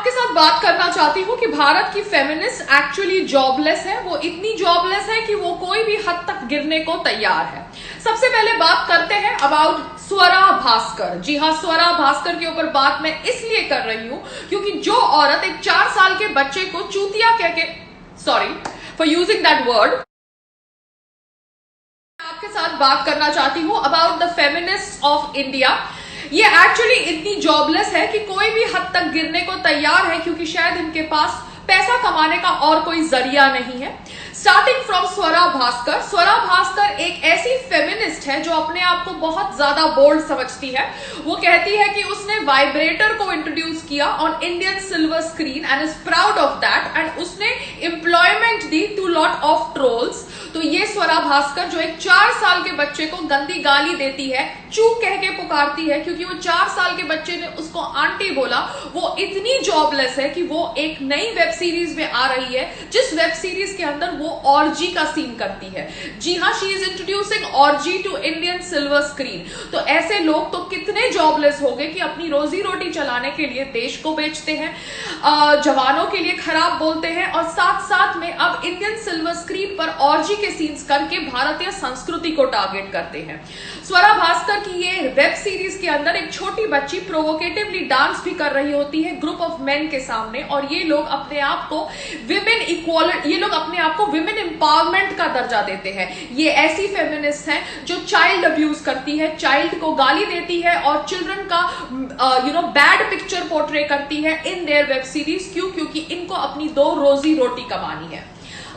आपके साथ बात करना चाहती हूँ कि भारत की फेमिनिस्ट एक्चुअली जॉबलेस है। वो इतनी जॉबलेस है कि वो कोई भी हद तक गिरने को तैयार है। सबसे पहले बात करते हैं अबाउट स्वरा भास्कर। जी हाँ, स्वरा भास्कर के ऊपर बात मैं इसलिए कर रही हूँ क्योंकि जो औरत एक 4 साल के बच्चे को चूतिया कह के, sorry for using that word, आपके साथ बात करना चाहती हूँ about the feminist of India. ये एक्चुअली इतनी जॉबलेस है कि कोई भी हद तक गिरने को तैयार है क्योंकि शायद इनके पास पैसा कमाने का और कोई जरिया नहीं है। Starting from Swara Bhaskar. स्वरा भास्कर एक ऐसी फेमिनिस्ट है जो अपने आप को बहुत ज्यादा बोल्ड समझती है। वो कहती है कि उसने वाइब्रेटर को इंट्रोड्यूस किया on Indian silver screen and is proud of that, and उसने एम्प्लॉयमेंट दी टू लॉट ऑफ ट्रोल्स। तो ये स्वरा भास्कर जो एक 4 साल के बच्चे को गंदी गाली देती है, चू कह के पुकारती है क्योंकि वो 4 साल के बच्चे ने उसको आंटी बोला, वो इतनी जॉबलेस है कि वो एक नई वेब सीरीज में आ रही है जिस वेब सीरीज के अंदर वो ऑर्जी का सीन करती है। जी हाँ, she is introducing orgy to Indian silver screen. तो ऐसे लोग तो कितने जॉबलेस हो गए कि अपनी रोजी रोटी चलाने के लिए देश को बेचते हैं, जवानों के लिए खराब बोलते हैं और साथ साथ में अब इंडियन सिल्वर स्क्रीन पर ऑर्जी के सीन्स करके भारतीय संस्कृति को टारगेट करते हैं। स्वरा भास्कर की ये वेब सीरीज के अंदर एक छोटी बच्ची प्रोवोकेटिवली डांस भी कर रही होती है ग्रुप ऑफ मेन के सामने, और ये लोग अपने आप को विमेन इक्वालिटी, ये लोग अपने आप को विमेन एम्पावरमेंट का दर्जा देते हैं। ये ऐसी फेमिनिस्ट हैं जो चाइल्ड अब्यूज करती है, चाइल्ड को गाली देती है और चिल्ड्रन का बैड पिक्चर पोर्ट्रे करती है इन देयर वेब सीरीज। क्यों? क्योंकि इनको अपनी 2 रोजी रोटी कमानी है।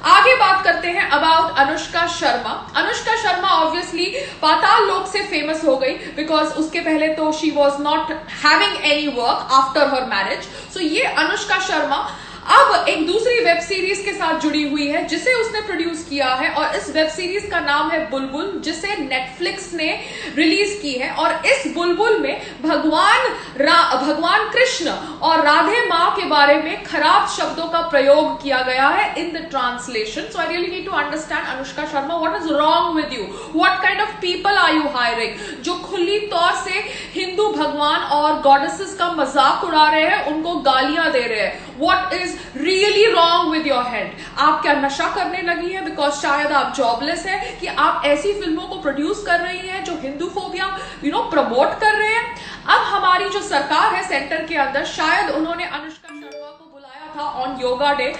आगे बात करते हैं अबाउट अनुष्का शर्मा। अनुष्का शर्मा ऑब्वियसली पाताल लोक से फेमस हो गई बिकॉज उसके पहले तो she was not having any work after her marriage. So ये अनुष्का शर्मा अब एक दूसरी वेब सीरीज के साथ जुड़ी हुई है जिसे उसने प्रोड्यूस किया है, और इस वेब सीरीज का नाम है बुलबुल, जिसे नेटफ्लिक्स ने रिलीज की है। और इस बुलबुल में भगवान कृष्ण और राधे माँ के बारे में खराब शब्दों का प्रयोग किया गया है in the translation. So I really need to understand Anushka Sharma, what is wrong with you? What kind of people are you hiring जो खुली तौर से हिंदू भगवान और गॉडेसेस का मजाक उड़ा रहे हैं, उनको गालियां दे रहे हैं? What is really wrong with your head? आप क्या नशा करने लगी है? बिकॉज शायद आप जॉबलेस है कि आप ऐसी फिल्मों को प्रोड्यूस कर रही हैं जो हिंदू फोबिया प्रमोट कर रहे हैं। अब हमारी जो सरकार है सेंटर के अंदर, शायद उन्होंने अनुष्का शर्मा को बुलाया था on yoga day,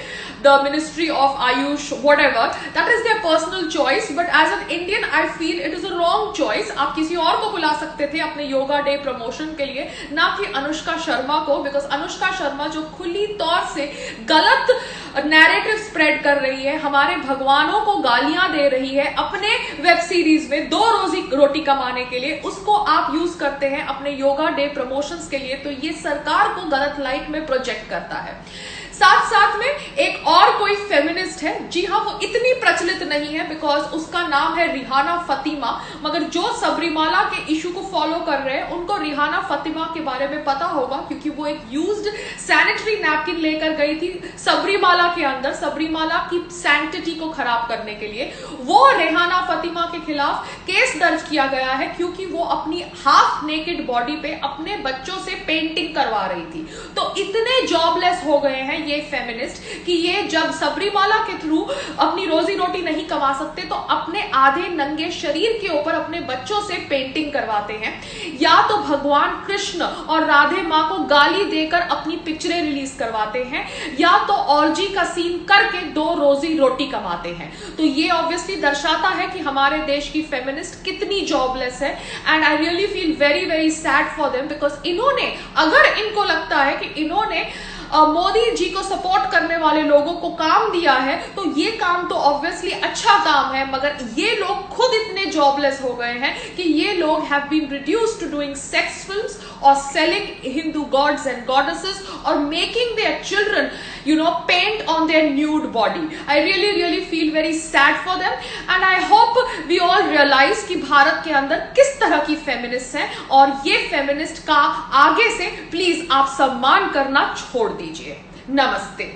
the Ministry of Ayush, whatever, that is their personal choice, but as an Indian I feel it is a wrong choice। आप किसी और को बुला सकते थे अपने योगा डे प्रमोशन के लिए, ना कि अनुष्का शर्मा को, बिकॉज अनुष्का शर्मा जो खुली तौर से गलत नैरेटिव स्प्रेड कर रही है, हमारे भगवानों को गालियां दे रही है अपने वेब सीरीज में 2 रोजी रोटी कमाने के लिए, उसको आप यूज करते हैं अपने योगा डे प्रमोशंस के लिए। तो ये सरकार को गलत लाइट में प्रोजेक्ट करता है। साथ साथ में एक और कोई फेमिनिस्ट है, जी हाँ, वो इतनी प्रचलित नहीं है बिकॉज उसका नाम है रिहाना फतिमा, मगर जो सबरीमाला के इशू को फॉलो कर रहे हैं उनको रिहाना फतिमा के बारे में पता होगा क्योंकि वो एक यूज्ड सैनिटरी नैपकिन लेकर गई थी सबरीमाला के अंदर, सबरीमाला की सैंक्टिटी को खराब करने के लिए। वो रिहाना फतिमा के खिलाफ केस दर्ज किया गया है क्योंकि वो अपनी हाफ नेकेड बॉडी पे अपने बच्चों से पेंटिंग करवा रही थी। तो इतने जॉबलेस हो गए हैं ये फेमिनिस्ट कि ये जब सबरीमाला के थ्रू अपनी रोजी रोटी नहीं कमा सकते तो अपने आधे नंगे शरीर के ऊपर अपने बच्चों से पेंटिंग करवाते हैं, या तो भगवान कृष्ण और राधे माँ को गाली देकर अपनी पिक्चरें रिलीज करवाते हैं, या तो ऑर्जी का सीन करके 2 रोजी रोटी कमाते हैं। तो ये ऑब्वियसली दर्शाता है कि हमारे देश की फेमिनिस्ट कितनी जॉबलेस है, and I really feel very very sad for them because इन्होंने, अगर इनको लगता है कि इन्होंने मोदी जी को सपोर्ट करने वाले लोगों को काम दिया है तो ये काम तो ऑब्वियसली अच्छा काम है, मगर ये लोग खुद इतने जॉबलेस हो गए हैं कि ये लोग have been reduced to doing sex films और selling Hindu gods and goddesses और making their children paint on their nude body. I really feel very sad for them, and I hope we all realize कि भारत के अंदर किस तरह की feminist हैं, और ये फेमिनिस्ट का आगे से प्लीज आप सम्मान करना छोड़ दीजिए। नमस्ते।